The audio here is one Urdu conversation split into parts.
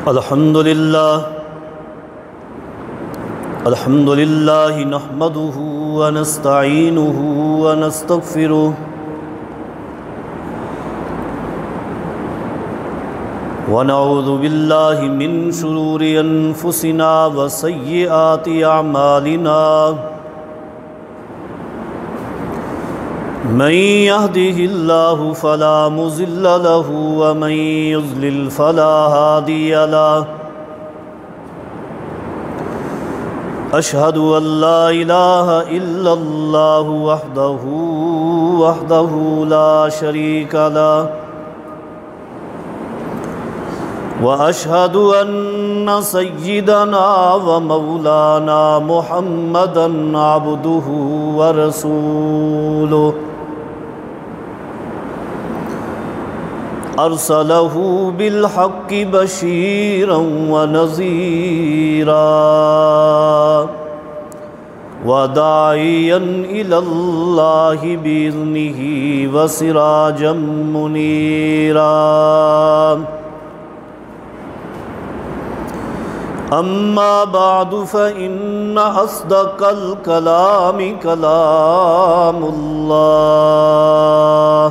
الحمد لله نحمده ونستعينه ونستغفره ونعوذ بالله من شرور أنفسنا وسيئات أعمالنا من يهده الله فلا مضل له ومن يضلل فلا هادي له أشهد أن لا إله إلا الله وحده لا شريك له وأشهد أن سيدنا ومولانا محمدًا عبده ورسوله أرسله بالحق بشيرا ونذيرا وداعيا إلى الله بإذنه وسراجا منيرا أما بعد فإن أصدق الكلام كلام الله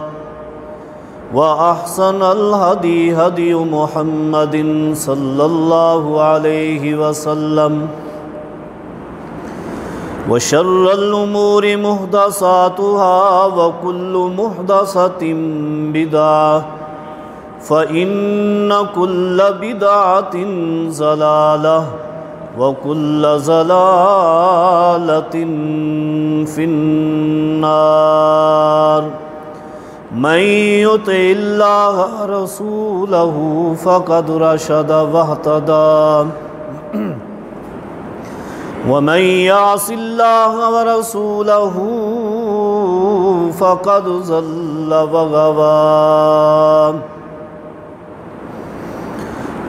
وأحسن الهدي هدي محمد صلى الله عليه وسلم وشر الأمور محدثاتها وكل محدثة بدعة فإن كل بدعة ضلالة وكل ضلالة في النار من يطع الله رسوله فقد رشد واهتدى ومن يعص الله ورسوله فقد ضل وغوى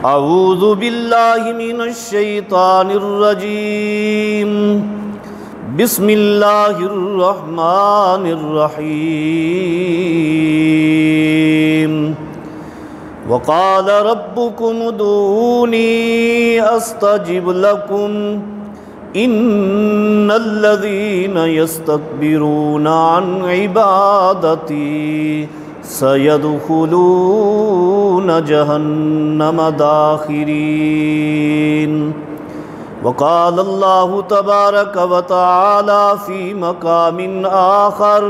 أعوذ بالله من الشيطان الرجيم بسم الله الرحمن الرحيم وقال ربكم ادعوني أستجب لكم إن الذين يستكبرون عن عبادتي سيدخلون جهنم داخرين وقال الله تبارك وتعالى في مقام آخر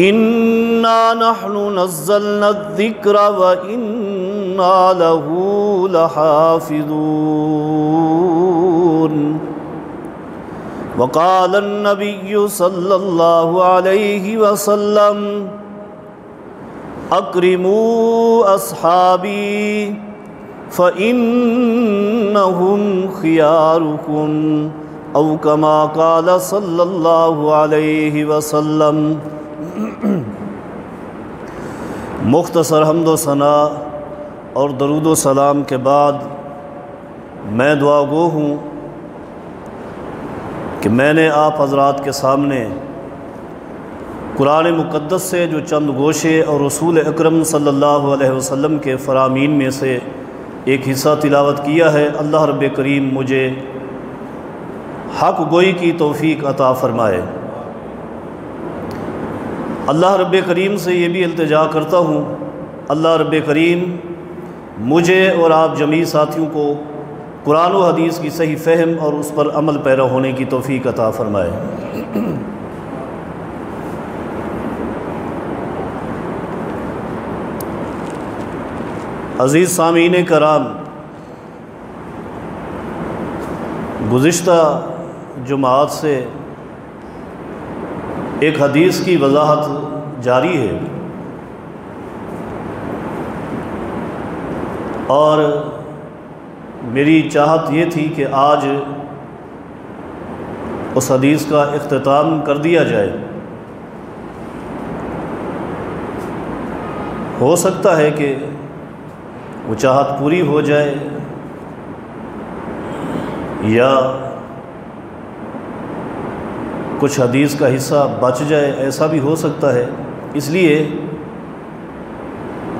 إنا نحن نزلنا الذكر وإنا له لحافظون وقال النبي صلى الله عليه وسلم أكرموا أصحابي فإنهم خياركم أو كما قال صلی اللہ علیہ وسلم۔ مختصر حمد و ثنا اور درود و سلام کے بعد میں دعا گو ہوں کہ میں نے آپ حضرات کے سامنے قرآن مقدس سے جو چند گوشے اور رسول اکرم صلی اللہ علیہ وسلم کے فرامین میں سے ایک حصہ تلاوت کیا ہے۔ اللہ رب کریم مجھے حق گوئی کی توفیق عطا فرمائے۔ اللہ رب کریم سے یہ بھی التجا کرتا ہوں، اللہ رب کریم مجھے اور آپ جمیع ساتھیوں کو قرآن و حدیث کی صحیح فہم اور اس پر عمل پیرا ہونے کی توفیق عطا فرمائے۔ عزیز سامعین کرام، گزشتہ جمعات سے ایک حدیث کی وضاحت جاری ہے، اور میری چاہت یہ تھی کہ آج اس حدیث کا اختتام کر دیا جائے۔ ہو سکتا ہے کہ وہ چاہت پوری ہو جائے یا کچھ حدیث کا حصہ بچ جائے، ایسا بھی ہو سکتا ہے۔ اس لیے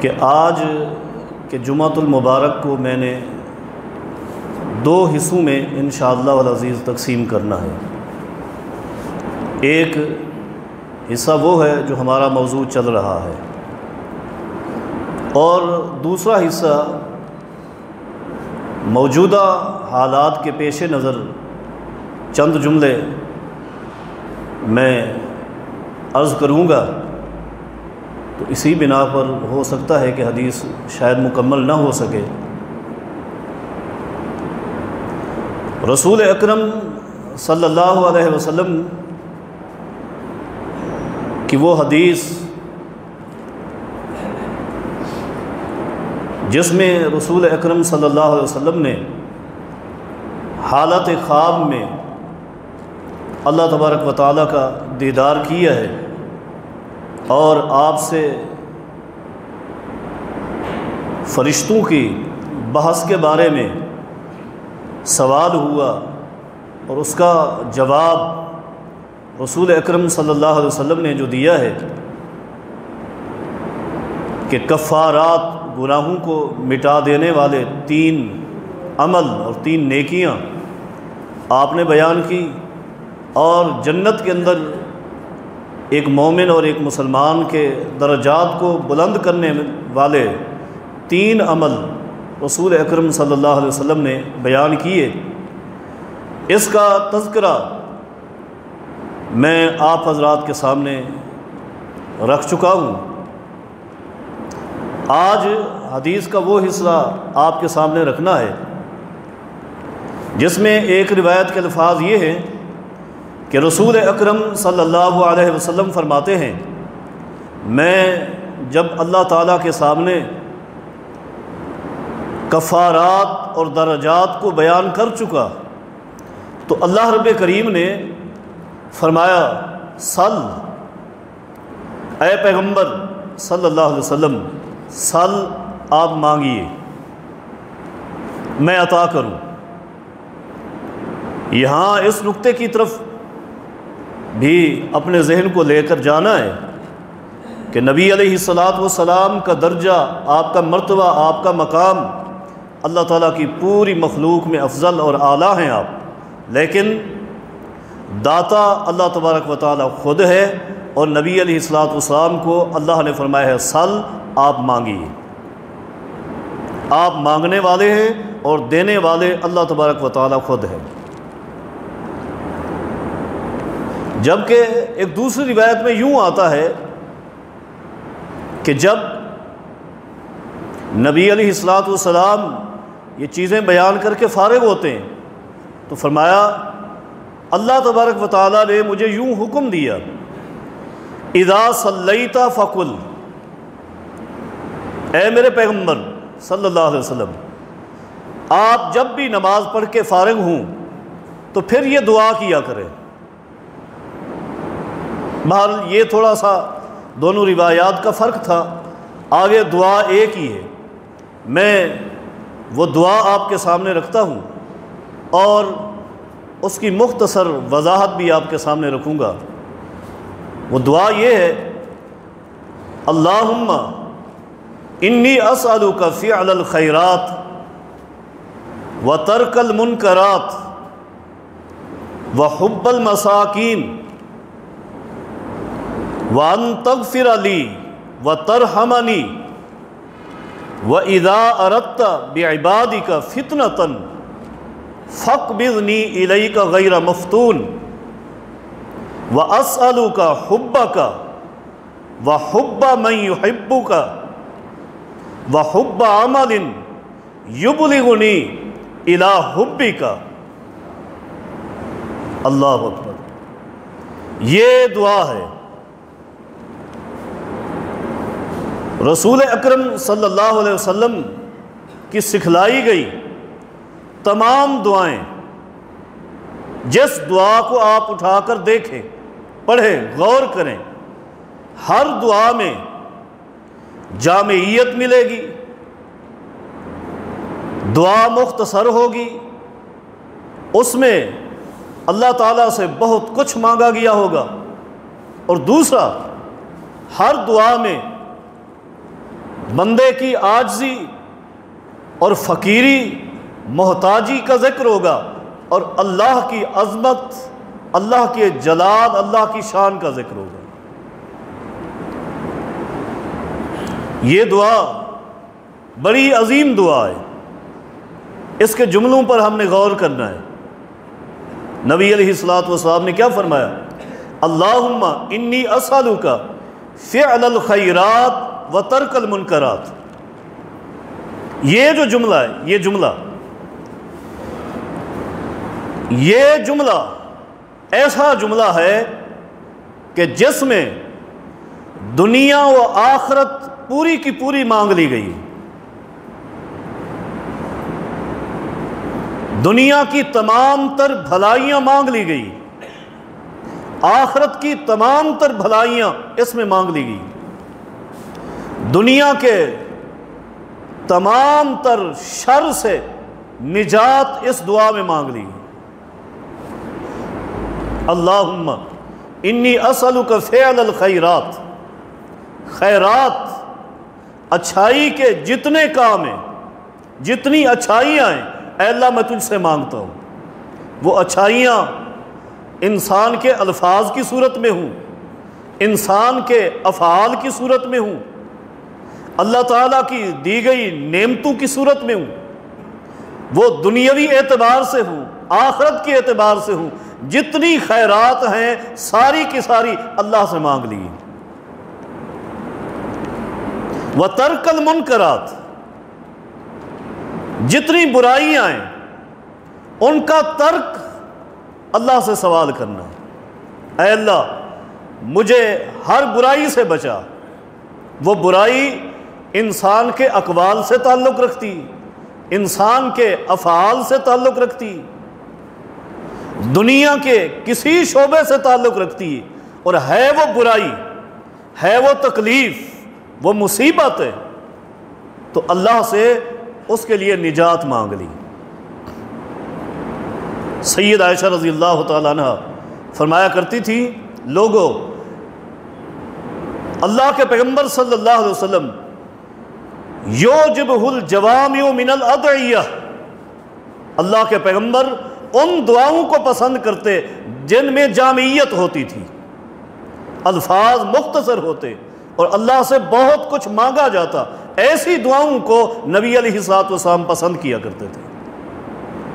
کہ آج کہ جمعۃ المبارک کو میں نے 2 حصوں میں انشاءاللہ العزیز تقسیم کرنا ہے۔ ایک حصہ وہ ہے جو ہمارا موضوع چل رہا ہے، اور دوسرا حصہ موجودہ حالات کے پیش نظر چند جملے میں عرض کروں گا، تو اسی بنا پر ہو سکتا ہے کہ حدیث شاید مکمل نہ ہو سکے۔ رسول اکرم صلی اللہ علیہ وسلم کی وہ حدیث جس میں رسول اکرم صلی اللہ علیہ وسلم نے حالت خواب میں اللہ تبارک و تعالیٰ کا دیدار کیا ہے، اور آپ سے فرشتوں کی بحث کے بارے میں سوال ہوا، اور اس کا جواب رسول اکرم صلی اللہ علیہ وسلم نے جو دیا ہے کہ کفارات، گناہوں کو مٹا دینے والے 3 عمل اور 3 نیکیاں آپ نے بیان کی، اور جنت کے اندر ایک مومن اور ایک مسلمان کے درجات کو بلند کرنے والے 3 عمل رسول اکرم صلی اللہ علیہ وسلم نے بیان کیے۔ اس کا تذکرہ میں آپ حضرات کے سامنے رکھ چکا ہوں۔ آج حدیث کا وہ حصہ آپ کے سامنے رکھنا ہے جس میں ایک روایت کے الفاظ یہ ہیں کہ رسول اکرم صلی اللہ علیہ وسلم فرماتے ہیں، میں جب اللہ تعالیٰ کے سامنے کفارات اور درجات کو بیان کر چکا تو اللہ رب کریم نے فرمایا، سل اے پیغمبر صلی اللہ علیہ وسلم، سل آپ مانگیے، میں عطا کروں۔ یہاں اس نقطے کی طرف بھی اپنے ذہن کو لے کر جانا ہے کہ نبی علیہ الصلاۃ والسلام کا درجہ، آپ کا مرتبہ، آپ کا مقام اللہ تعالیٰ کی پوری مخلوق میں افضل اور اعلیٰ ہیں آپ، لیکن داتا اللہ تبارک و تعالیٰ خود ہے، اور نبی علیہ الصلاۃ والسلام کو اللہ نے فرمایا ہے، سل آپ مانگیے۔ آپ مانگنے والے ہیں اور دینے والے اللہ تبارک و تعالیٰ خود ہے۔ جبکہ ایک دوسری روایت میں یوں آتا ہے کہ جب نبی علیہ الصلاۃ والسلام یہ چیزیں بیان کر کے فارغ ہوتے ہیں تو فرمایا، اللہ تبارک و تعالیٰ نے مجھے یوں حکم دیا، اذا صلیت فقل، اے میرے پیغمبر صلی اللہ علیہ وسلم، آپ جب بھی نماز پڑھ کے فارغ ہوں تو پھر یہ دعا کیا کریں۔ بہرحال یہ تھوڑا سا دونوں روایات کا فرق تھا، آگے دعا ایک ہی ہے۔ میں وہ دعا آپ کے سامنے رکھتا ہوں اور اس کی مختصر وضاحت بھی آپ کے سامنے رکھوں گا۔ وہ دعا یہ ہے، اللہم انی اسألک فعل الخیرات وترک المنکرات وحب المساکین وَأَن تَغْفِرَ لِي وَتَرْحَمَنِي وَإِذَا أَرَدْتَ بِعِبَادِكَ فِتْنَةً فَاقْبِضْنِي إِلَيْكَ غَيْرَ مَفْتُونٍ وَأَسْأَلُكَ حُبَّكَ وَحُبَّ مَن يُحِبُّكَ وَحُبَّ عَمَلٍ يُبْلِغُنِي إِلَى حُبِّكَ۔ اللہ اکبر، یہ دعا ہے۔ رسول اکرم صلی اللہ علیہ وسلم کی سکھلائی گئی تمام دعائیں، جس دعا کو آپ اٹھا کر دیکھیں، پڑھیں، غور کریں، ہر دعا میں جامعیت ملے گی، دعا مختصر ہوگی، اس میں اللہ تعالیٰ سے بہت کچھ مانگا گیا ہوگا، اور دوسرا ہر دعا میں بندے کی عاجزی اور فقیری محتاجی کا ذکر ہوگا، اور اللہ کی عظمت، اللہ کے جلال، اللہ کی شان کا ذکر ہوگا۔ یہ دعا بڑی عظیم دعا ہے، اس کے جملوں پر ہم نے غور کرنا ہے۔ نبی علیہ الصلوۃ والسلام نے کیا فرمایا؟ اللہم انی اسألک فعل الخیرات و ترک المنکرات۔ یہ جو جملہ ہے، یہ جملہ ایسا جملہ ہے کہ جس میں دنیا و آخرت پوری کی پوری مانگ لی گئی۔ دنیا کی تمام تر بھلائیاں مانگ لی گئی، آخرت کی تمام تر بھلائیاں اس میں مانگ لی گئی، دنیا کے تمام تر شر سے نجات اس دعا میں مانگ لی۔ اللہم انی اسألک فعل الخیرات، خیرات، اچھائی کے جتنے کام ہیں، جتنی اچھائیاں ہیں، اے اللہ میں تجھ سے مانگتا ہوں۔ وہ اچھائیاں انسان کے الفاظ کی صورت میں ہوں، انسان کے افعال کی صورت میں ہوں، اللہ تعالیٰ کی دی گئی نعمتوں کی صورت میں ہوں، وہ دنیاوی اعتبار سے ہوں، آخرت کے اعتبار سے ہوں، جتنی خیرات ہیں ساری کی ساری اللہ سے مانگ لی۔ وَتَرْكَ الْمُنْكَرَاتِ، جتنی برائیاں ہیں ان کا ترک اللہ سے سوال کرنا ہے۔ اے اللہ مجھے ہر برائی سے بچا۔ وہ برائی انسان کے اقوال سے تعلق رکھتی، انسان کے افعال سے تعلق رکھتی، دنیا کے کسی شعبے سے تعلق رکھتی، اور ہے وہ برائی، ہے وہ تکلیف، وہ مصیبت ہے، تو اللہ سے اس کے لیے نجات مانگ لی۔ سید عائشہ رضی اللہ تعالیٰ عنہ فرمایا کرتی تھی، لوگو اللہ کے پیغمبر صلی اللہ علیہ وسلم یوجبہ الجوامع من الادعیہ، اللہ کے پیغمبر ان دعاؤں کو پسند کرتے جن میں جامعیت ہوتی تھی، الفاظ مختصر ہوتے اور اللہ سے بہت کچھ مانگا جاتا، ایسی دعاؤں کو نبی علیہ الصلوۃ والسلام پسند کیا کرتے تھے۔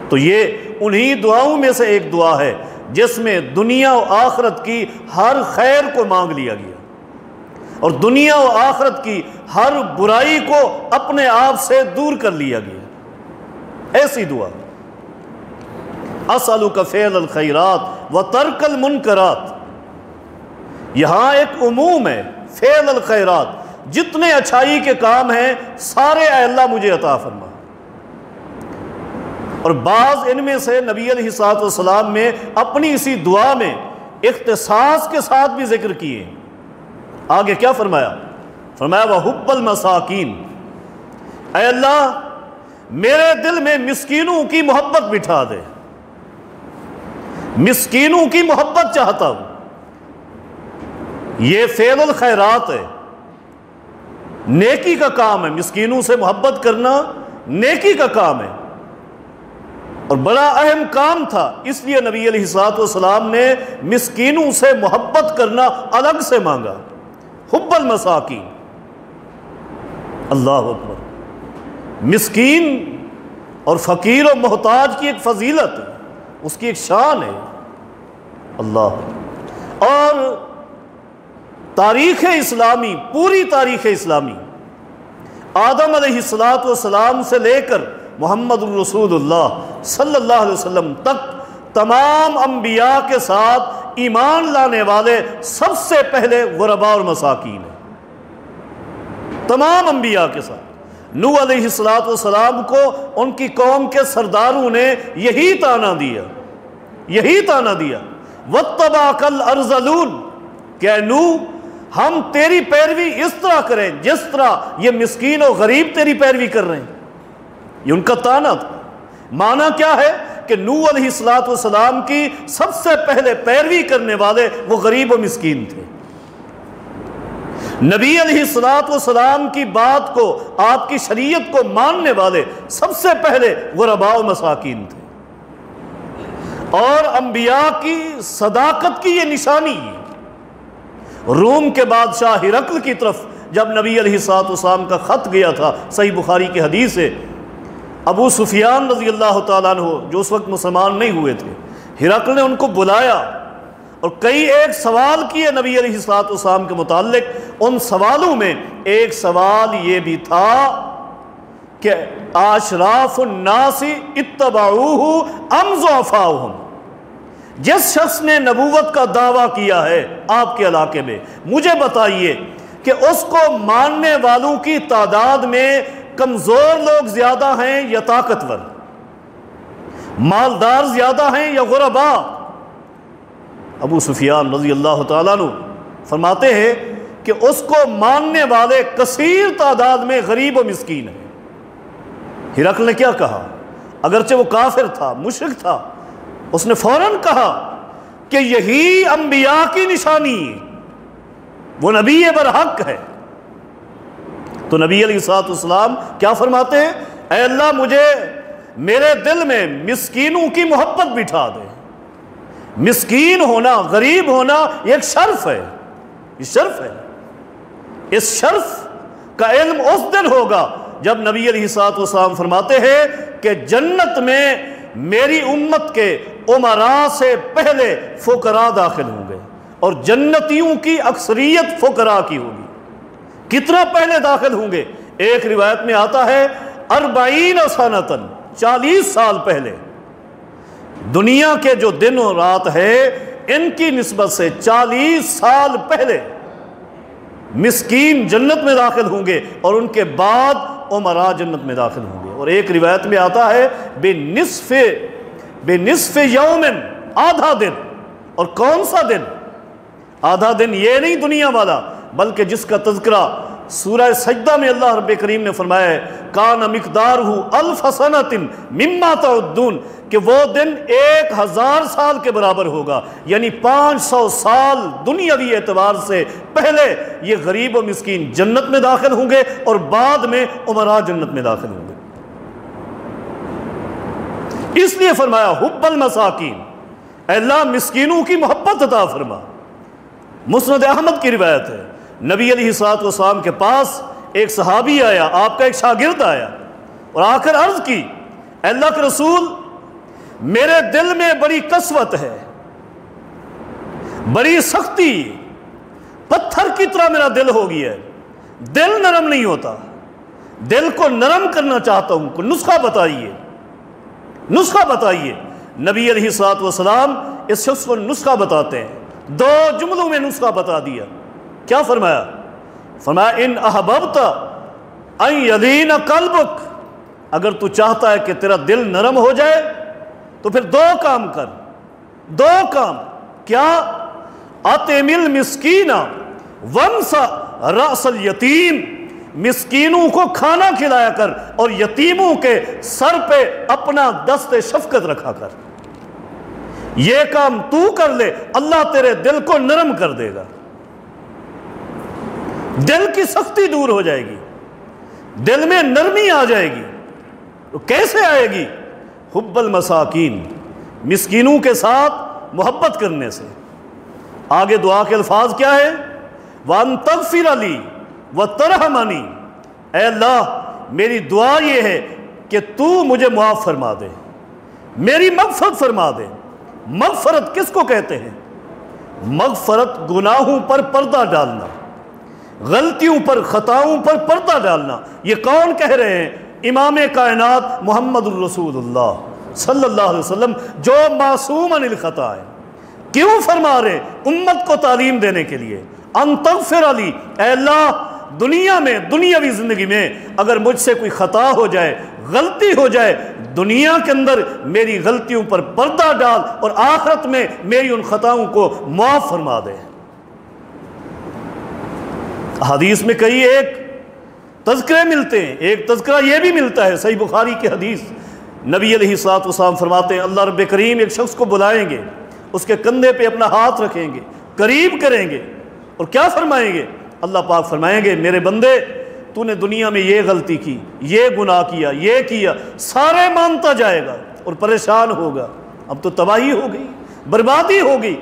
تو یہ انہی دعاؤں میں سے ایک دعا ہے جس میں دنیا و آخرت کی ہر خیر کو مانگ لیا گیا، اور دنیا و آخرت کی ہر برائی کو اپنے آپ سے دور کر لیا گیا۔ ایسی دعا، اسألک فعل الخیرات و ترک المنکرات، یہاں ایک عموم ہے، فعل الخیرات، جتنے اچھائی کے کام ہیں سارے اے اللہ مجھے عطا فرما، اور بعض ان میں سے نبی علیہ الصلوۃ والسلام نے اپنی اسی دعا میں اختصاص کے ساتھ بھی ذکر کیے۔ آگے کیا فرمایا؟ فرمایا وَحُبَّ الْمَسَاکِین، اے اللہ میرے دل میں مسکینوں کی محبت بٹھا دے، مسکینوں کی محبت چاہتا ہوں۔ یہ فعل الخیرات ہے، نیکی کا کام ہے، مسکینوں سے محبت کرنا نیکی کا کام ہے، اور بڑا اہم کام تھا، اس لیے نبی علیہ الصلوۃ والسلام نے مسکینوں سے محبت کرنا الگ سے مانگا۔ حب المساکین، اللہ اکبر، مسکین اور فقیر و محتاج کی ایک فضیلت ہے، اس کی ایک شان ہے، اللہ۔ اور تاریخ اسلامی، پوری تاریخ اسلامی، آدم علیہ الصلوۃ والسلام سے لے کر محمد الرسول اللہ صلی اللہ علیہ وسلم تک تمام انبیاء کے ساتھ ایمان لانے والے سب سے پہلے غرباء اور مساکین ہیں، تمام انبیاء کے ساتھ۔ نوح علیہ الصلوۃ والسلام کو ان کی قوم کے سرداروں نے یہی طعنہ دیا، یہی طعنہ دیا، وَاتَّبَعَكَ الْأَرْذَلُونَ، کہ اے نوح ہم تیری پیروی اس طرح کریں جس طرح یہ مسکین اور غریب تیری پیروی کر رہے ہیں۔ یہ ان کا طعنہ تھا۔ معنی کیا ہے کہ نوح علیہ الصلوۃ والسلام کی سب سے پہلے پیروی کرنے والے وہ غریب و مسکین تھے۔ نبی علیہ الصلوۃ والسلام کی بات کو، آپ کی شریعت کو ماننے والے سب سے پہلے غرباء و مساکین تھے، اور انبیاء کی صداقت کی یہ نشانی ہے۔ روم کے بادشاہ ہرقل کی طرف جب نبی علیہ الصلوۃ والسلام کا خط گیا تھا، صحیح بخاری کی حدیث ہے، ابو سفیان رضی اللہ تعالیٰ عنہ جو اس وقت مسلمان نہیں ہوئے تھے، ہرقل نے ان کو بلایا اور کئی ایک سوال کیے نبی علیہ الصلوۃ والسلام کے متعلق۔ ان سوالوں میں ایک سوال یہ بھی تھا کہ اشراف الناس اتبعوہ ام ضعفاؤہم، جس شخص نے نبوت کا دعویٰ کیا ہے آپ کے علاقے میں، مجھے بتائیے کہ اس کو ماننے والوں کی تعداد میں کمزور لوگ زیادہ ہیں یا طاقتور، مالدار زیادہ ہیں یا غرباء؟ ابو سفیان رضی اللہ تعالیٰ عنہ فرماتے ہیں کہ اس کو ماننے والے کثیر تعداد میں غریب و مسکین ہیں۔ ہرقل نے کیا کہا؟ اگرچہ وہ کافر تھا، مشرک تھا، اس نے فوراً کہا کہ یہی انبیاء کی نشانی ہے، وہ نبی برحق ہے۔ تو نبی علیہ الصلوۃ والسلام کیا فرماتے ہیں؟ اے اللہ مجھے میرے دل میں مسکینوں کی محبت بٹھا دے۔ مسکین ہونا، غریب ہونا یہ ایک شرف ہے، یہ شرف ہے۔ اس شرف کا علم اس دن ہوگا جب نبی علیہ الصلوۃ والسلام فرماتے ہیں کہ جنت میں میری امت کے امراء سے پہلے فقراء داخل ہوں گے، اور جنتیوں کی اکثریت فقراء کی ہوگی۔ کتنا پہلے داخل ہوں گے؟ ایک روایت میں آتا ہے 40 سنتاً، 40 سال پہلے۔ دنیا کے جو دن و رات ہے ان کی نسبت سے 40 سال پہلے مسکین جنت میں داخل ہوں گے، اور ان کے بعد امراء جنت میں داخل ہوں گے۔ اور ایک روایت میں آتا ہے بنصف یومن، آدھا دن۔ اور کون سا دن؟ آدھا دن یہ نہیں دنیا والا، بلکہ جس کا تذکرہ سورہ سجدہ میں اللہ رب کریم نے فرمایا ہے کان مقدارہ الف سنۃ مما تعدون، کہ وہ دن 1000 سال کے برابر ہوگا، یعنی 500 سال دنیاوی اعتبار سے پہلے یہ غریب و مسکین جنت میں داخل ہوں گے، اور بعد میں امراء جنت میں داخل ہوں گے۔ اس لیے فرمایا حب المساکین، اے اللہ مسکینوں کی محبت عطا فرما۔ مسند احمد کی روایت ہے، نبی علیہ الصلوۃ والسلام کے پاس ایک صحابی آیا، آپ کا ایک شاگرد آیا، اور آ کر عرض کی اے اللہ کے رسول میرے دل میں بڑی قسوت ہے، بڑی سختی، پتھر کی طرح میرا دل ہو گیا ہے، دل نرم نہیں ہوتا، دل کو نرم کرنا چاہتا ہوں، کوئی نسخہ بتائیے، نسخہ بتائیے۔ نبی علیہ الصلوۃ والسلام اس شخص کو نسخہ بتاتے ہیں، 2 جملوں میں نسخہ بتا دیا۔ کیا فرمایا؟ فرمایا ان احببت ان یلین قلبک، اگر تو چاہتا ہے کہ تیرا دل نرم ہو جائے تو پھر 2 کام کر، 2 کام۔ کیا؟ اطعم المسکین وانصا رأس الیتیم، مسکینوں کو کھانا کھلایا کر اور یتیموں کے سر پہ اپنا دست شفقت رکھا کر۔ یہ کام تو کر لے، اللہ تیرے دل کو نرم کر دے گا، دل کی سختی دور ہو جائے گی، دل میں نرمی آ جائے گی۔ تو کیسے آئے گی؟ حب المساکین، مسکینوں کے ساتھ محبت کرنے سے۔ آگے دعا کے الفاظ کیا ہے؟ وَأَن تَغْفِرَ لِي وَتَرْحَمَنِي، اے اللہ میری دعا یہ ہے کہ تو مجھے معاف فرما دے، میری مغفرت فرما دے۔ مغفرت کس کو کہتے ہیں؟ مغفرت گناہوں پر پردہ ڈالنا، غلطیوں پر، خطاؤں پر پردہ ڈالنا۔ یہ کون کہہ رہے ہیں؟ امام کائنات محمد الرسول اللہ صلی اللہ علیہ وسلم، جو معصوم عن الخطا ہے۔ کیوں فرما رہے؟ امت کو تعلیم دینے کے لیے۔ ان تغفر لی، اے اللہ دنیا میں، دنیاوی زندگی میں اگر مجھ سے کوئی خطا ہو جائے، غلطی ہو جائے، دنیا کے اندر میری غلطیوں پر پردہ ڈال، اور آخرت میں میری ان خطاؤں کو معاف فرما دے۔ حدیث میں کئی ایک تذکرے ملتے ہیں، ایک تذکرہ یہ بھی ملتا ہے صحیح بخاری کی حدیث، نبی علیہ الصلوۃ والسلام فرماتے ہیں اللہ رب کریم ایک شخص کو بلائیں گے، اس کے کندھے پہ اپنا ہاتھ رکھیں گے، قریب کریں گے، اور کیا فرمائیں گے؟ اللہ پاک فرمائیں گے میرے بندے تو نے دنیا میں یہ غلطی کی، یہ گناہ کیا، یہ کیا، سارے مانتا جائے گا اور پریشان ہوگا، اب تو تباہی ہو گئی، بربادی ہو گئی۔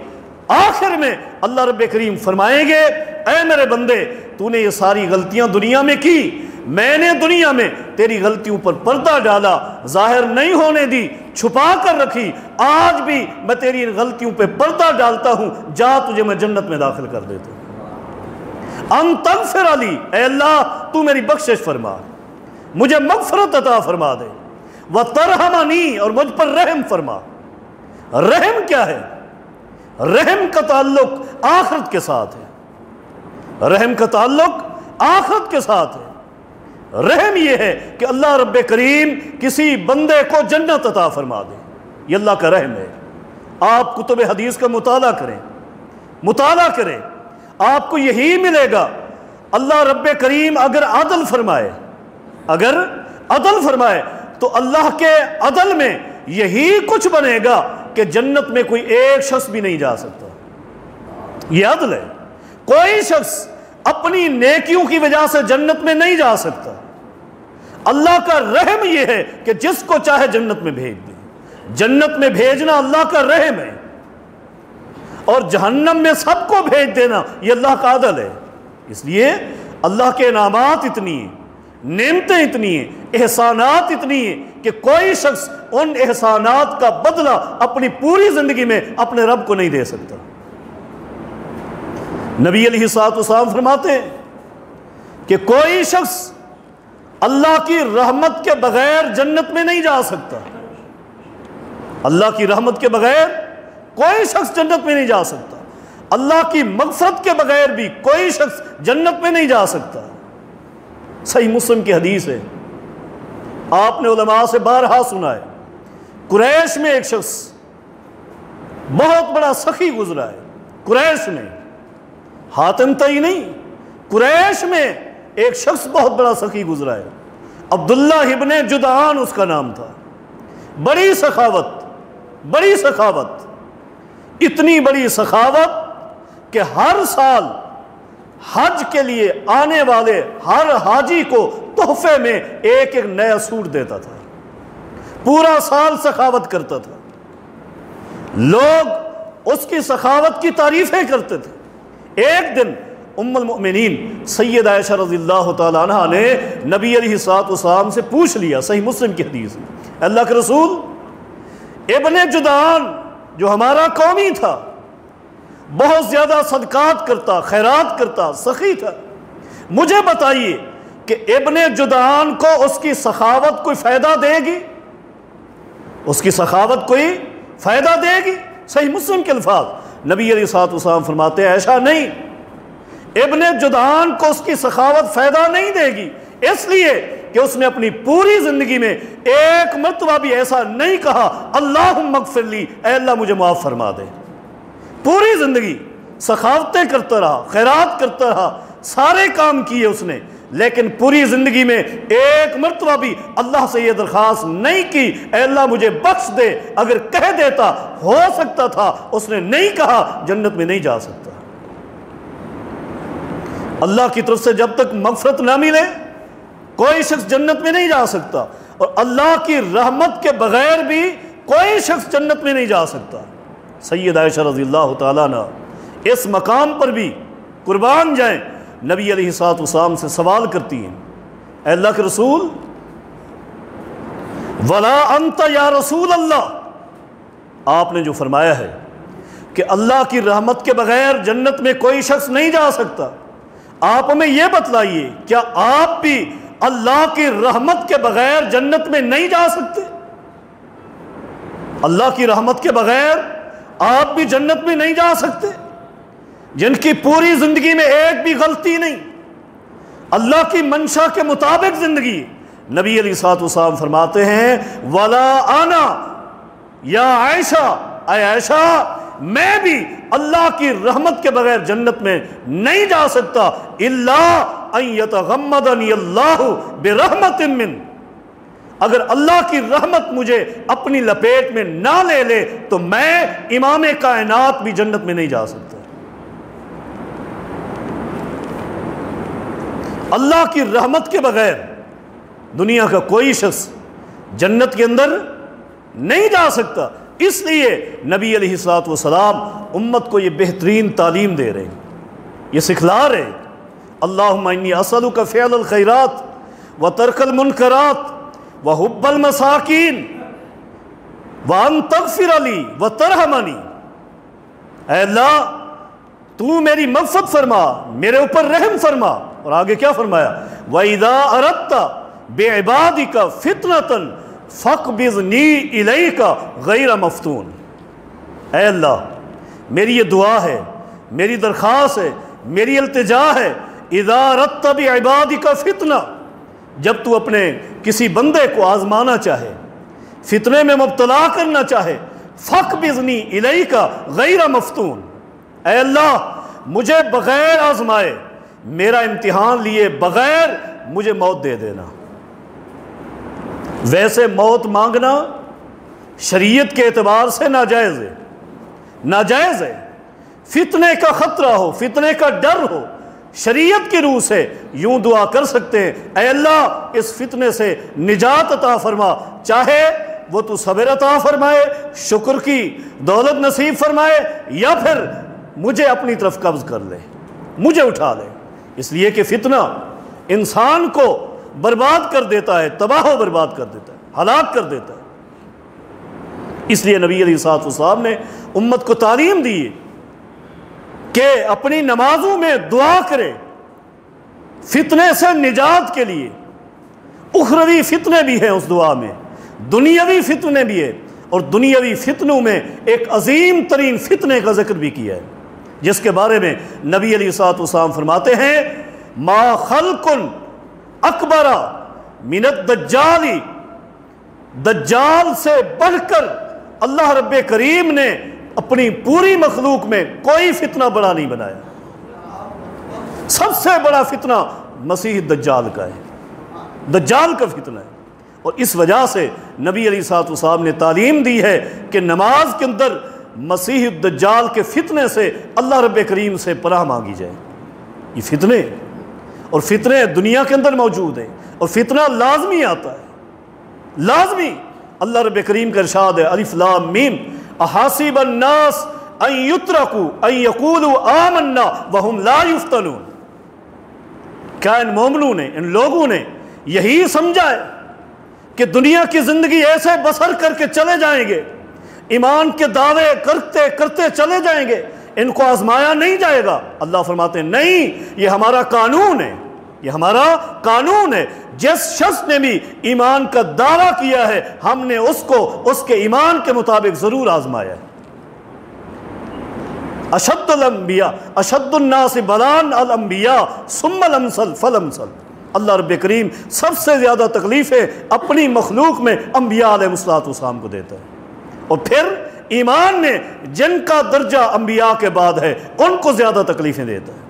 آخر میں اللہ رب کریم فرمائیں گے اے میرے بندے تو نے یہ ساری غلطیاں دنیا میں کی، میں نے دنیا میں تیری غلطیوں پر پردہ ڈالا، ظاہر نہیں ہونے دی، چھپا کر رکھی، آج بھی میں تیری غلطیوں پہ پردہ ڈالتا ہوں، جا تجھے میں جنت میں داخل کر دیتا ہوں۔ ان تغفر علی، اے اللہ تو میری بخشش فرما، مجھے مغفرت عطا فرما دے، وترحمنی، اور مجھ پر رحم فرما۔ رحم کیا ہے؟ رحم کا تعلق آخرت کے ساتھ ہے، رحم کا تعلق آخرت کے ساتھ ہے۔ رحم یہ ہے کہ اللہ رب کریم کسی بندے کو جنت عطا فرما دے، یہ اللہ کا رحم ہے۔ آپ کتب حدیث کا مطالعہ کریں، آپ کو یہی ملے گا۔ اللہ رب کریم اگر عدل فرمائے تو اللہ کے عدل میں یہی کچھ بنے گا کہ جنت میں کوئی ایک شخص بھی نہیں جا سکتا، یہ عدل ہے۔ کوئی شخص اپنی نیکیوں کی وجہ سے جنت میں نہیں جا سکتا۔ اللہ کا رحم یہ ہے کہ جس کو چاہے جنت میں بھیج دے، جنت میں بھیجنا اللہ کا رحم ہے، اور جہنم میں سب کو بھیج دینا یہ اللہ کا عدل ہے۔ اس لیے اللہ کے انعامات اتنی ہیں، نعمتیں اتنی ہیں، احسانات اتنی ہیں کہ کوئی شخص ان احسانات کا بدلہ اپنی پوری زندگی میں اپنے رب کو نہیں دے سکتا۔ نبی علیہ الصلوۃ والسلام فرماتے ہیں کہ کوئی شخص اللہ کی رحمت کے بغیر جنت میں نہیں جا سکتا، اللہ کی رحمت کے بغیر کوئی شخص جنت میں نہیں جا سکتا، اللہ کی مغفرت کے بغیر بھی کوئی شخص جنت میں نہیں جا سکتا۔ صحیح مسلم کی حدیث ہے، آپ نے علماء سے بارہا سنا ہے، قریش میں ایک شخص بہت بڑا سخی گزرا ہے، قریش میں، حاتم تئی نہیں، قریش میں ایک شخص بہت بڑا سخی گزرا ہے، عبداللہ ابن جدعان اس کا نام تھا۔ بڑی سخاوت، اتنی بڑی سخاوت کہ ہر سال حج کے لیے آنے والے ہر حاجی کو تحفے میں ایک نیا سوٹ دیتا تھا، پورا سال سخاوت کرتا تھا، لوگ اس کی سخاوت کی تعریفیں کرتے تھے۔ ایک دن ام المؤمنین سید عائشہ رضی اللہ تعالیٰ عنہ نے نبی علیہ الصلوۃ والسلام سے پوچھ لیا، صحیح مسلم کی حدیث ہے، اللہ کے رسول ابن جدعان جو ہمارا قومی تھا، بہت زیادہ صدقات کرتا، خیرات کرتا، سخی تھا، مجھے بتائیے کہ ابن جدعان کو اس کی سخاوت کوئی فائدہ دے گی؟ اس کی سخاوت کوئی فائدہ دے گی؟ صحیح مسلم کے الفاظ، نبی علیہ الصلوۃ والسلام فرماتے ہیں ایسا نہیں، ابن جدعان کو اس کی سخاوت فائدہ نہیں دے گی، اس لیے کہ اس نے اپنی پوری زندگی میں ایک مرتبہ بھی ایسا نہیں کہا اللہم اغفر لی، اے اللہ مجھے معاف فرما دے۔ پوری زندگی سخاوتیں کرتا رہا، خیرات کرتا رہا، سارے کام کیے اس نے، لیکن پوری زندگی میں ایک مرتبہ بھی اللہ سے یہ درخواست نہیں کی اے اللہ مجھے بخش دے۔ اگر کہہ دیتا ہو سکتا تھا، اس نے نہیں کہا، جنت میں نہیں جا سکتا۔ اللہ کی طرف سے جب تک مغفرت نہ ملے کوئی شخص جنت میں نہیں جا سکتا، اور اللہ کی رحمت کے بغیر بھی کوئی شخص جنت میں نہیں جا سکتا۔ سید عائشہ رضی اللہ تعالیٰ عنہ اس مقام پر بھی قربان جائیں نبی علیہ الصلوۃ والسلام سے سوال کرتی ہیں، اے اللہ کے رسول ولا انت یا رسول اللہ، آپ نے جو فرمایا ہے کہ اللہ کی رحمت کے بغیر جنت میں کوئی شخص نہیں جا سکتا، آپ ہمیں یہ بتلائیے کیا آپ بھی اللہ کی رحمت کے بغیر جنت میں نہیں جا سکتے؟ اللہ کی رحمت کے بغیر آپ بھی جنت میں نہیں جا سکتے؟ جن کی پوری زندگی میں ایک بھی غلطی نہیں، اللہ کی منشا کے مطابق زندگی، نبی علیہ الصلوۃ والسلام فرماتے ہیں ولا انا یا عائشہ، اے عائشہ میں بھی اللہ کی رحمت کے بغیر جنت میں نہیں جا سکتا، الا ان یتغمدنی اللہ برحمت من، اگر اللہ کی رحمت مجھے اپنی لپیٹ میں نہ لے لے تو میں امام کائنات بھی جنت میں نہیں جا سکتا۔ اللہ کی رحمت کے بغیر دنیا کا کوئی شخص جنت کے اندر نہیں جا سکتا۔ اس لیے نبی علیہ الصلوۃ والسلام امت کو یہ بہترین تعلیم دے رہے ہیں، یہ سکھلا رہے ہیں۔ اللہم انی اسألک فعل الخیرات وترک المنکرات وحب المساکین وان تغفر لی وترحمنی۔ اے اللہ تو میری مغفرت فرما، میرے اوپر رحم فرما۔ اور آگے کیا فرمایا؟ وَإِذَا أَرَدْتَ بِعِبَادِكَ فِتْنَةً فَاقْبِضْنِي إِلَيْكَ غَيْرَ مَفْتُونٍ۔ اے اللہ میری یہ دعا ہے، میری درخواست ہے، میری التجا ہے، اِذَا أَرَدْتَ بِعِبَادِكَ فِتْنَةً، جب تو اپنے کسی بندے کو آزمانا چاہے، فتنے میں مبتلا کرنا چاہے، فَاقْبِضْنِي إِلَيْكَ غَيْرَ مَفْتُونٍ، اے اللہ مجھے بغیر آزمائے، میرا امتحان لیے بغیر مجھے موت دے دینا۔ ویسے موت مانگنا شریعت کے اعتبار سے ناجائز ہے، ناجائز ہے۔ فتنے کا خطرہ ہو، فتنے کا ڈر ہو، شریعت کی روح سے یوں دعا کر سکتے ہیں، اے اللہ اس فتنے سے نجات عطا فرما، چاہے وہ تو صبر عطا فرمائے، شکر کی دولت نصیب فرمائے، یا پھر مجھے اپنی طرف قبض کر لے، مجھے اٹھا لے۔ اس لیے کہ فتنہ انسان کو برباد کر دیتا ہے، تباہ و برباد کر دیتا ہے، ہلاک کر دیتا ہے۔ اس لیے نبی علیہ الصلوۃ والسلام نے امت کو تعلیم دی کہ اپنی نمازوں میں دعا کرے فتنے سے نجات کے لیے۔ اخروی فتنے بھی ہیں اس دعا میں، دنیاوی فتنے بھی ہیں، اور دنیاوی فتنوں میں ایک عظیم ترین فتنے کا ذکر بھی کیا ہے، جس کے بارے میں نبی علیہ الصلوۃ والسلام فرماتے ہیں ما خلق اکبر من الدجال، دجال سے بڑھ کر اللہ رب کریم نے اپنی پوری مخلوق میں کوئی فتنہ بڑا نہیں بنایا۔ سب سے بڑا فتنہ مسیح دجال کا ہے، دجال کا فتنہ ہے۔ اور اس وجہ سے نبی علیہ الصلوۃ والسلام نے تعلیم دی ہے کہ نماز کے اندر مسیح الدجال کے فتنے سے اللہ رب کریم سے پناہ مانگی جائے۔ یہ فتنے اور فتنے دنیا کے اندر موجود ہیں، اور فتنہ لازمی آتا ہے، لازمی۔ اللہ رب کریم کا ارشاد ہے الف لام میم احاسب الناس ان یترکوا ان یقولوا آمنا وہم لا یفتنون۔ کیا ان مومنوں نے، ان لوگوں نے یہی سمجھا ہے کہ دنیا کی زندگی ایسے بسر کر کے چلے جائیں گے، ایمان کے دعوے کرتے کرتے چلے جائیں گے، ان کو آزمایا نہیں جائے گا؟ اللہ فرماتے ہیں نہیں، یہ ہمارا قانون ہے، یہ ہمارا قانون ہے۔ جس شخص نے بھی ایمان کا دعویٰ کیا ہے ہم نے اس کو اس کے ایمان کے مطابق ضرور آزمایا ہے۔ اشد الانبیاء اشد الناس بلان الانبیاء ثم الامثل فالامثل۔ اللہ رب کریم سب سے زیادہ تکلیفیں اپنی مخلوق میں انبیاء علیہ السلام کو دیتا ہے، اور پھر ایمان نے جن کا درجہ انبیاء کے بعد ہے ان کو زیادہ تکلیفیں دیتا ہے۔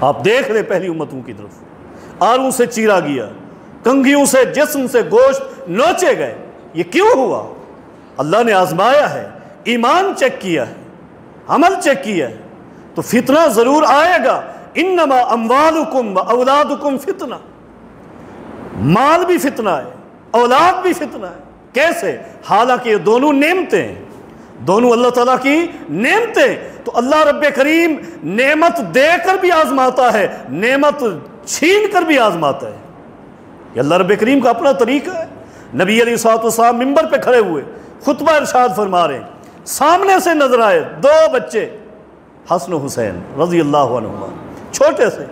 آپ دیکھ لیں پہلی امتوں کی طرف، آروں سے چیرا گیا، کنگھیوں سے جسم سے گوشت نوچے گئے۔ یہ کیوں ہوا؟ اللہ نے آزمایا ہے، ایمان چیک کیا ہے، عمل چیک کیا ہے، تو فتنہ ضرور آئے گا۔ انما اموالکم و اولادکم فتنہ، مال بھی فتنہ ہے، اولاد بھی فتنہ ہے۔ کیسے؟ حالانکہ یہ دونوں نعمتیں ہیں، دونوں اللہ تعالیٰ کی نعمتیں، تو اللہ رب کریم نعمت دے کر بھی آزماتا ہے، نعمت چھین کر بھی آزماتا ہے۔ یہ اللہ رب کریم کا اپنا طریقہ ہے۔ نبی علیہ الصلوۃ والسلام منبر پہ کھڑے ہوئے خطبہ ارشاد فرما رہے ہیں، سامنے سے نظر آئے دو بچے حسن و حسین رضی اللہ عنہما، چھوٹے سے،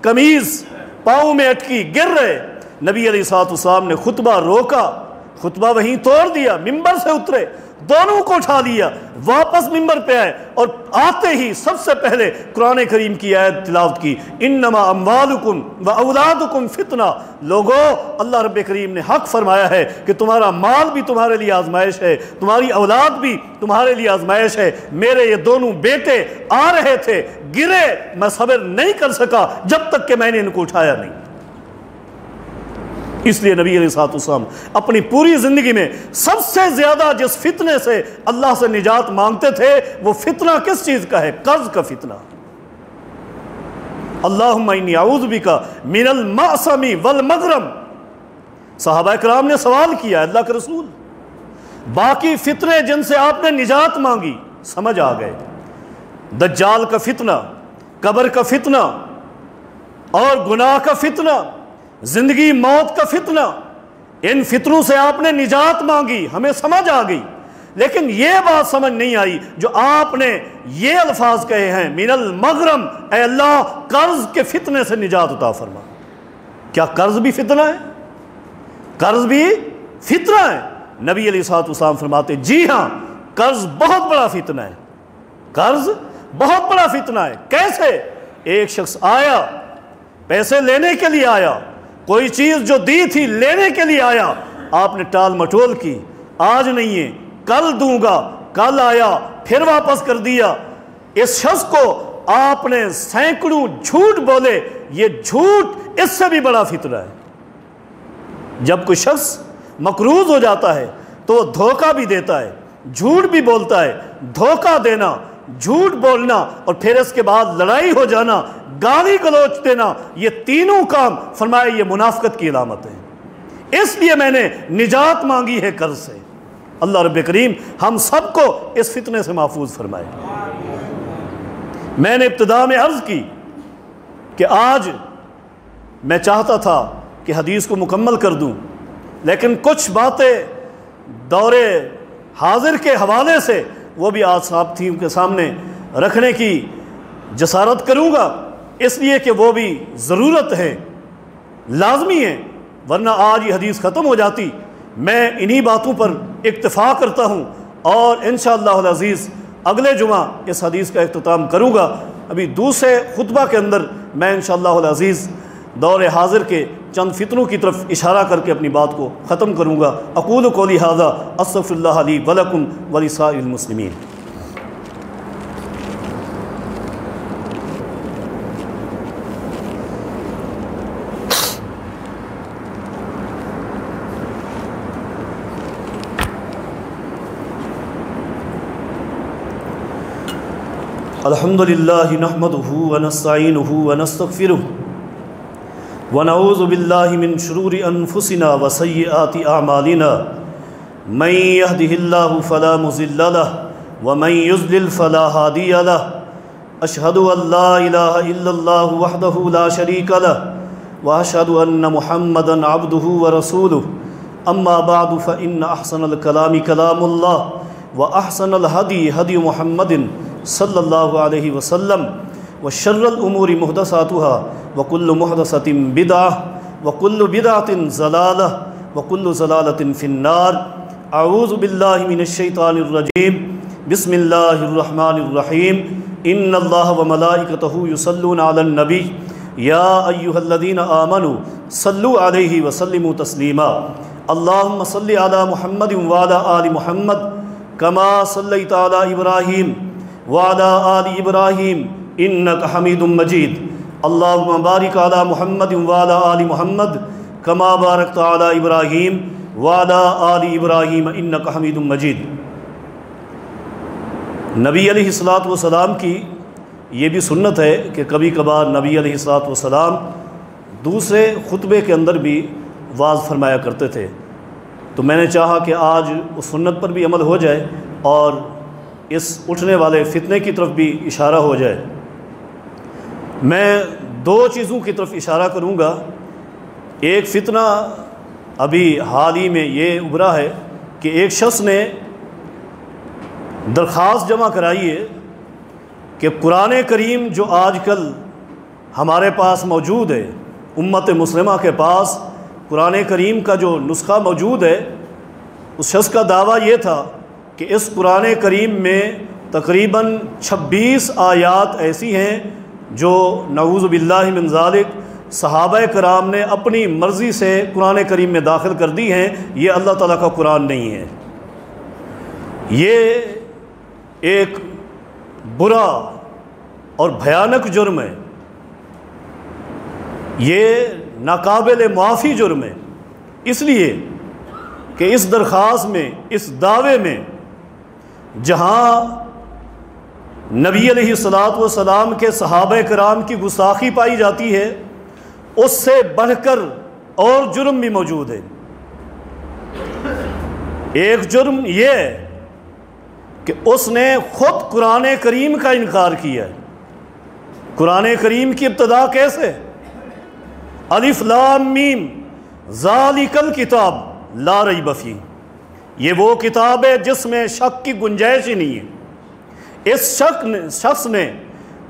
قمیض پاؤں میں اٹکی، گر رہے۔ نبی علیہ الصلوۃ والسلام نے خطبہ روکا، خطبہ وہیں توڑ دیا، منبر سے اترے، دونوں کو اٹھا لیا، واپس منبر پہ آئے، اور آتے ہی سب سے پہلے قرآن کریم کی آیت تلاوت کی، انما اموالکم و اولادکم فتنہ۔ لوگو، اللہ رب کریم نے حق فرمایا ہے کہ تمہارا مال بھی تمہارے لیے آزمائش ہے، تمہاری اولاد بھی تمہارے لیے آزمائش ہے۔ میرے یہ دونوں بیٹے آ رہے تھے، گرے، میں صبر نہیں کر سکا جب تک کہ میں نے ان کو اٹھایا نہیں۔ اس لیے نبی علیہ الصلوۃ والسلام اپنی پوری زندگی میں سب سے زیادہ جس فتنے سے اللہ سے نجات مانگتے تھے وہ فتنہ کس چیز کا ہے؟ قرض کا فتنہ، اللہم انی اعوذ بک من المعصم والمغرم۔ صحابہ کرام نے سوال کیا اللہ کے رسول باقی فتنے جن سے آپ نے نجات مانگی سمجھ آ گئے، دجال کا فتنہ، قبر کا فتنہ اور گناہ کا فتنہ، زندگی موت کا فتنہ، ان فتنوں سے آپ نے نجات مانگی، ہمیں سمجھ آ گئی، لیکن یہ بات سمجھ نہیں آئی جو آپ نے یہ الفاظ کہے ہیں من المغرم، اے اللہ قرض کے فتنے سے نجات عطا فرما۔ کیا قرض بھی فتنہ ہے؟ قرض بھی فتنہ ہے؟ نبی علیہ الصلوۃ والسلام فرماتے جی ہاں قرض بہت بڑا فتنہ ہے، قرض بہت بڑا فتنہ ہے۔ کیسے؟ ایک شخص آیا پیسے لینے کے لیے آیا، کوئی چیز جو دی تھی لینے کے لیے آیا، آپ نے ٹال مٹول کی، آج نہیں ہے کل دوں گا، کل آیا پھر واپس کر دیا۔ اس شخص کو آپ نے سینکڑوں جھوٹ بولے، یہ جھوٹ اس سے بھی بڑا فتنہ ہے۔ جب کوئی شخص مقروض ہو جاتا ہے تو وہ دھوکہ بھی دیتا ہے، جھوٹ بھی بولتا ہے، دھوکہ دینا، جھوٹ بولنا اور پھر اس کے بعد لڑائی ہو جانا، گالی گلوچ دینا، یہ تینوں کام فرمایا یہ منافقت کی علامت ہے۔ اس لیے میں نے نجات مانگی ہے قرض سے۔ اللہ رب کریم ہم سب کو اس فتنے سے محفوظ فرمائے۔ میں نے ابتدا میں عرض کی کہ آج میں چاہتا تھا کہ حدیث کو مکمل کر دوں، لیکن کچھ باتیں دور حاضر کے حوالے سے وہ بھی آج صحابتیوں کے سامنے رکھنے کی جسارت کروں گا، اس لیے کہ وہ بھی ضرورت ہے، لازمی ہے، ورنہ آج یہ حدیث ختم ہو جاتی۔ میں انہی باتوں پر اکتفا کرتا ہوں اور انشاءاللہ العزیز اگلے جمعہ اس حدیث کا اختتام کروں گا۔ ابھی دوسرے خطبہ کے اندر میں انشاءاللہ العزیز دور حاضر کے چند فتنوں کی طرف اشارہ کر کے اپنی بات کو ختم کروں گا۔ اقول قولی ھذا استغفر اللہ لی ولکم ولسائر المسلمین۔ الحمد للہ نحمدہ ونستعینہ ونستغفرہ ونعوذ باللہ من شرور انفسنا وسیئات اعمالنا من یہدہ اللہ فلا مضل لہ ومن یضلل فلا ہادی لہ اشہد ان لا الہ الا اللہ وحدہ لا شریک لہ واشہد ان محمدا عبدہ ورسولہ اما بعد فإن احسن الکلام کلام اللہ واحسن الہدی ہدی محمد صلی اللہ علیہ وسلم وشر الامور محدثاتها وكل محدثة بدعة وكل بدعة ضلالة وكل ضلالة في النار۔ اعوذ باللہ من الشیطان الرجیم، بسم اللہ الرحمن الرحیم۔ ان اللہ وملائکتہ یصلون علی النبی یا ایہا الذین آمنوا صلوا علیہ وسلموا تسلیما۔ اللہم صل علی محمد وعلی آل محمد کما صلیت علی ابراہیم وعلی آل ابراہیم انک حمید مجید۔ اللہم بارک علی محمد وعلی آل محمد کما بارکت علی ابراہیم وعلی آل ابراہیم انک حمید مجید۔ نبی علیہ الصلوۃ والسلام کی یہ بھی سنت ہے کہ کبھی کبھار نبی علیہ الصلوۃ والسلام دوسرے خطبے کے اندر بھی واعظ فرمایا کرتے تھے، تو میں نے چاہا کہ آج اس سنت پر بھی عمل ہو جائے اور اس اٹھنے والے فتنے کی طرف بھی اشارہ ہو جائے۔ میں دو چیزوں کی طرف اشارہ کروں گا۔ ایک فتنہ ابھی حال ہی میں یہ ابھرا ہے کہ ایک شخص نے درخواست جمع کرائی ہے کہ قرآن کریم جو آج کل ہمارے پاس موجود ہے، امت مسلمہ کے پاس قرآن کریم کا جو نسخہ موجود ہے، اس شخص کا دعویٰ یہ تھا کہ اس قرآن کریم میں تقریباً 26 آیات ایسی ہیں جو نعوذ باللہ من ذالک صحابہ کرام نے اپنی مرضی سے قرآن کریم میں داخل کر دی ہیں، یہ اللہ تعالیٰ کا قرآن نہیں ہے۔ یہ ایک برا اور بھیانک جرم ہے، یہ ناقابل معافی جرم ہے، اس لیے کہ اس درخواست میں، اس دعوے میں جہاں نبی علیہ الصلوۃ والسلام کے صحابہ کرام کی گستاخی پائی جاتی ہے، اس سے بڑھ کر اور جرم بھی موجود ہے۔ ایک جرم یہ ہے کہ اس نے خود قرآن کریم کا انکار کیا ہے۔ قرآن کریم کی ابتدا کیسے؟ الف لام میم ذالک الکتاب لا ریب فیہ، یہ وہ کتاب ہے جس میں شک کی گنجائش ہی نہیں ہے۔ اس شخص نے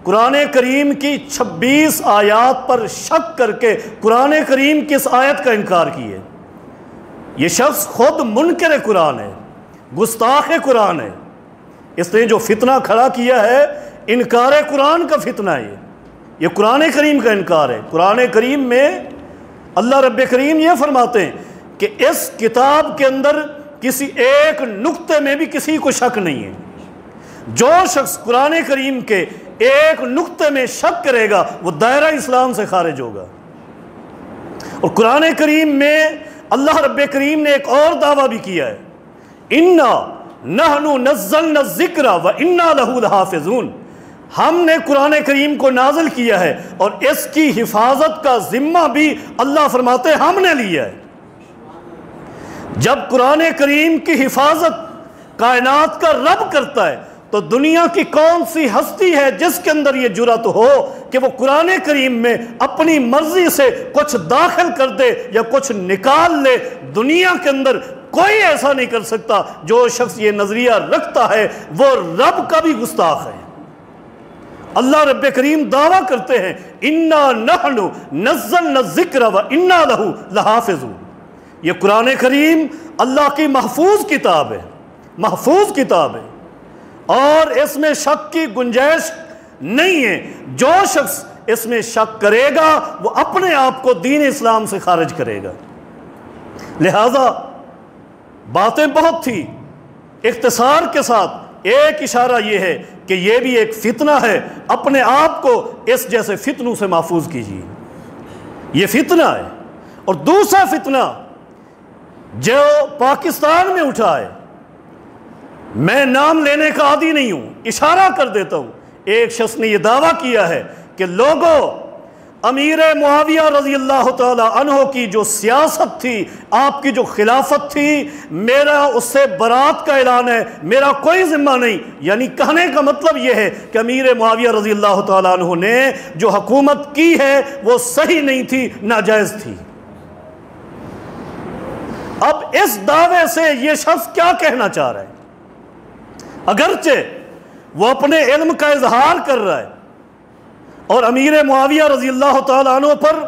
قرآن کریم کی 26 آیات پر شک کر کے قرآن کریم کی اس آیت کا انکار کیا ہے۔ یہ شخص خود منکر قرآن ہے، گستاخ قرآن ہے۔ اس نے جو فتنہ کھڑا کیا ہے انکار قرآن کا فتنہ ہے، یہ قرآن کریم کا انکار ہے۔ قرآن کریم میں اللہ رب کریم یہ فرماتے ہیں کہ اس کتاب کے اندر کسی ایک نقطے میں بھی کسی کو شک نہیں ہے۔ جو شخص قرآن کریم کے ایک نقطے میں شک کرے گا وہ دائرہ اسلام سے خارج ہوگا۔ اور قرآن کریم میں اللہ رب کریم نے ایک اور دعویٰ بھی کیا ہے، اِنَّا نَحْنُ نَزَّلْنَا الذِّكْرَ وَإِنَّا لَهُ لَحَافِظُونَ، ہم نے قرآن کریم کو نازل کیا ہے اور اس کی حفاظت کا ذمہ بھی اللہ فرماتے ہیں ہم نے لیا ہے۔ جب قرآن کریم کی حفاظت کائنات کا رب کرتا ہے تو دنیا کی کون سی ہستی ہے جس کے اندر یہ جرأت ہو کہ وہ قرآن کریم میں اپنی مرضی سے کچھ داخل کر دے یا کچھ نکال لے؟ دنیا کے اندر کوئی ایسا نہیں کر سکتا۔ جو شخص یہ نظریہ رکھتا ہے وہ رب کا بھی گستاخ ہے۔ اللہ رب کریم دعویٰ کرتے ہیں اِنَّا نَحْنُ نَزَّلْنَا الذِّكْرَ وَإِنَّا لَهُ لَحَافِظُونَ، یہ قرآن کریم اللہ کی محفوظ کتاب ہے، محفوظ کتاب ہے، اور اس میں شک کی گنجائش نہیں ہے۔ جو شخص اس میں شک کرے گا وہ اپنے آپ کو دین اسلام سے خارج کرے گا۔ لہذا باتیں بہت تھی، اختصار کے ساتھ ایک اشارہ یہ ہے کہ یہ بھی ایک فتنہ ہے، اپنے آپ کو اس جیسے فتنوں سے محفوظ کیجیے، یہ فتنہ ہے۔ اور دوسرا فتنہ جو پاکستان میں اٹھا ہے، میں نام لینے کا عادی نہیں ہوں، اشارہ کر دیتا ہوں، ایک شخص نے یہ دعویٰ کیا ہے کہ لوگوں، امیر معاویہ رضی اللہ تعالی عنہ کی جو سیاست تھی، آپ کی جو خلافت تھی، میرا اس سے برات کا اعلان ہے، میرا کوئی ذمہ نہیں۔ یعنی کہنے کا مطلب یہ ہے کہ امیر معاویہ رضی اللہ تعالی عنہ نے جو حکومت کی ہے وہ صحیح نہیں تھی، ناجائز تھی۔ اب اس دعوے سے یہ شخص کیا کہنا چاہ رہا ہے؟ اگرچہ وہ اپنے علم کا اظہار کر رہا ہے اور امیر معاویہ رضی اللہ تعالیٰ عنہ پر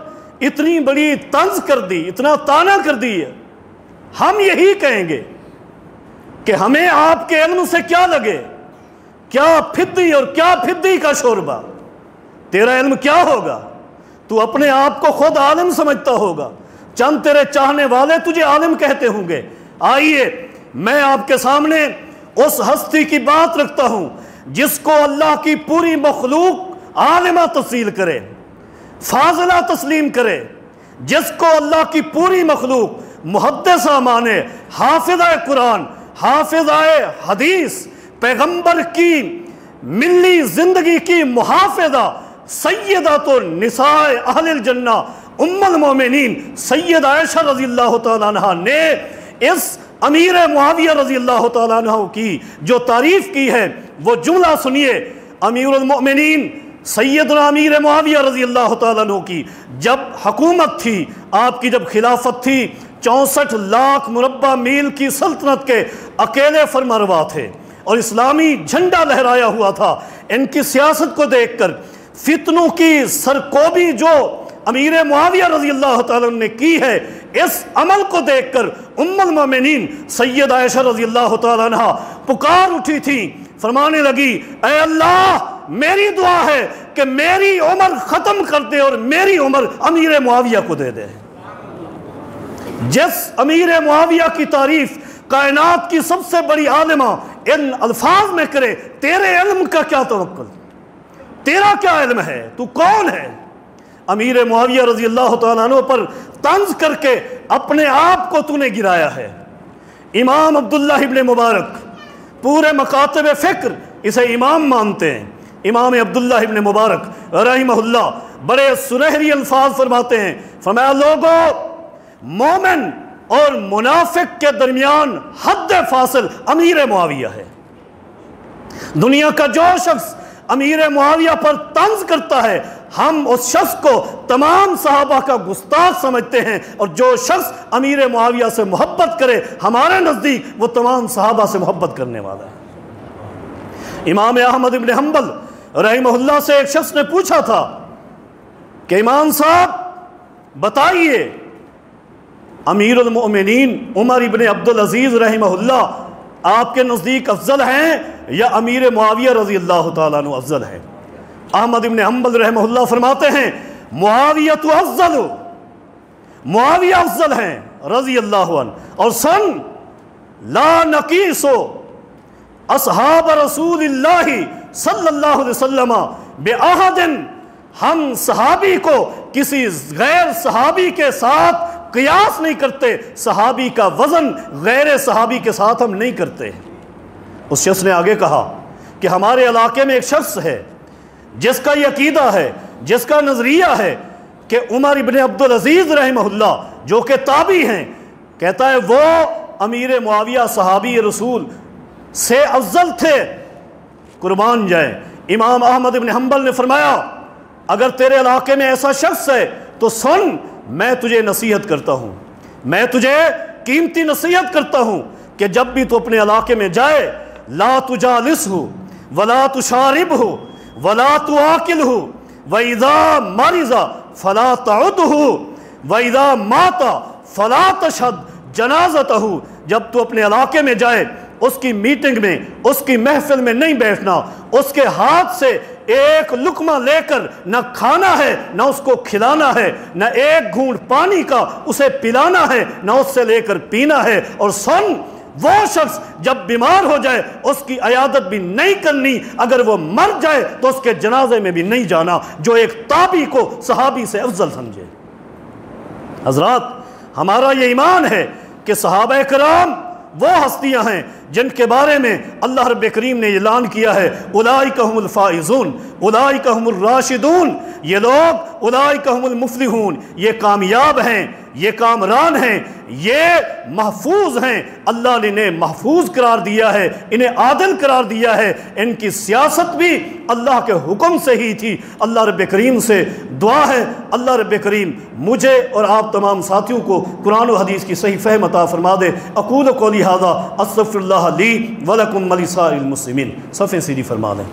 اتنی بڑی طنز کر دی، اتنا طعنہ کر دی ہے، ہم یہی کہیں گے کہ ہمیں آپ کے علم سے کیا لگے، کیا پھدی اور کیا پھدی کا شوربہ، تیرا علم کیا ہوگا؟ تو اپنے آپ کو خود عالم سمجھتا ہوگا، چند تیرے چاہنے والے تجھے عالم کہتے ہوں گے۔ آئیے میں آپ کے سامنے اس ہستی کی بات رکھتا ہوں جس کو اللہ کی پوری مخلوق عالمہ تسلیم کرے، فاضلہ تسلیم کرے، جس کو اللہ کی پوری مخلوق محدثہ مانے، حافظہ قرآن، حافظہ حدیث، پیغمبر کی ملی زندگی کی محافظہ، سیدۃ النساء اہل الجنہ، ام المومنین سید عائشہ رضی اللہ تعالیٰ عنہ نے اس امیر معاویہ رضی اللہ تعالیٰ عنہ کی جو تعریف کی ہے وہ جملہ سنیے۔ امیر المؤمنین سیدنا امیر معاویہ رضی اللہ تعالیٰ عنہ کی جب حکومت تھی، آپ کی جب خلافت تھی، 64 لاکھ مربع میل کی سلطنت کے اکیلے فرمانروا تھے اور اسلامی جھنڈا لہرایا ہوا تھا۔ ان کی سیاست کو دیکھ کر، فتنوں کی سرکوبی جو امیر معاویہ رضی اللہ تعالیٰ عنہ نے کی ہے، اس عمل کو دیکھ کر ام المومنین سید عائشہ رضی اللہ تعالیٰ عنہ پکار اٹھی تھی، فرمانے لگی اے اللہ میری دعا ہے کہ میری عمر ختم کر دے اور میری عمر امیر معاویہ کو دے دے۔ جس امیر معاویہ کی تعریف کائنات کی سب سے بڑی عالمہ ان الفاظ میں کرے، تیرے علم کا کیا توقل، تیرا کیا علم ہے، تو کون ہے؟ امیر معاویہ رضی اللہ تعالیٰ عنہ پر طنز کر کے اپنے آپ کو تو نے گرایا ہے۔ امام عبداللہ ابن مبارک پورے مکاتب فکر اسے امام مانتے ہیں۔ امام عبداللہ ابن مبارک رحمہ اللہ بڑے سنہری الفاظ فرماتے ہیں، فرمایا لوگوں، مومن اور منافق کے درمیان حد فاصل امیر معاویہ ہے۔ دنیا کا جو شخص امیر معاویہ پر طنز کرتا ہے، ہم اس شخص کو تمام صحابہ کا گستاخ سمجھتے ہیں، اور جو شخص امیر معاویہ سے محبت کرے ہمارے نزدیک وہ تمام صحابہ سے محبت کرنے والا ہے۔ امام احمد بن حنبل رحمہ اللہ سے ایک شخص نے پوچھا تھا کہ امام صاحب بتائیے، امیر المؤمنین عمر ابن عبدالعزیز رحمہ اللہ آپ کے نزدیک افضل ہیں یا امیر معاویہ رضی اللہ تعالیٰ عنہ افضل ہے؟ احمد ابن حنبل رحمہ اللہ فرماتے ہیں معاویہ افضل، معاویہ افضل ہیں رضی اللہ عنہ، اور سن لا نقیس اصحاب رسول اللہ صلی اللہ علیہ وسلم بأحد، ہم صحابی کو کسی غیر صحابی کے ساتھ قیاس نہیں کرتے، صحابی کا وزن غیر صحابی کے ساتھ ہم نہیں کرتے۔ اس شخص نے آگے کہا کہ ہمارے علاقے میں ایک شخص ہے جس کا یہ عقیدہ ہے، جس کا نظریہ ہے کہ عمر ابن عبدالعزیز رحمہ اللہ جو کہ تابعی ہیں، کہتا ہے وہ امیر معاویہ صحابی رسول سے افضل تھے، قربان جائیں۔ امام احمد بن حنبل نے فرمایا اگر تیرے علاقے میں ایسا شخص ہے تو سن، میں تجھے نصیحت کرتا ہوں، میں تجھے قیمتی نصیحت کرتا ہوں کہ جب بھی تو اپنے علاقے میں جائے، لا تجالسہ ولا تشاربہ ولا تآکلہ وَإِذَا مَرِضَ فَلَا تَعُدْهُ وَإِذَا مَاتَ فَلَا تَشْهَدْ جَنَازَتَهُ، جب تو اپنے علاقے میں جائے اس کی میٹنگ میں، اس کی محفل میں نہیں بیٹھنا، اس کے ہاتھ سے ایک لقمہ لے کر نہ کھانا ہے، نہ اس کو کھلانا ہے، نہ ایک گھونٹ پانی کا اسے پلانا ہے، نہ اس سے لے کر پینا ہے، اور سن وہ شخص جب بیمار ہو جائے اس کی عیادت بھی نہیں کرنی، اگر وہ مر جائے تو اس کے جنازے میں بھی نہیں جانا، جو ایک تابعی کو صحابی سے افضل سمجھے۔ حضرات، ہمارا یہ ایمان ہے کہ صحابہ کرام وہ ہستیاں ہیں جن کے بارے میں اللہ رب کریم نے اعلان کیا ہے اولئک هم الفائزون اولئک هم الراشدون، یہ لوگ اولئک هم المفلحون، یہ کامیاب ہیں، یہ کامران ہیں، یہ محفوظ ہیں، اللہ نے انہیں محفوظ قرار دیا ہے، انہیں عادل قرار دیا ہے، ان کی سیاست بھی اللہ کے حکم سے ہی تھی۔ اللہ رب کریم سے دعا ہے اللہ رب کریم مجھے اور آپ تمام ساتھیوں کو قرآن و حدیث کی صحیح فہم عطا فرما دے۔ اقول قولی ھذا استغفر اللہ لی ولکم ولسائر المسلمین۔ صفحے سیدھی فرما دیں۔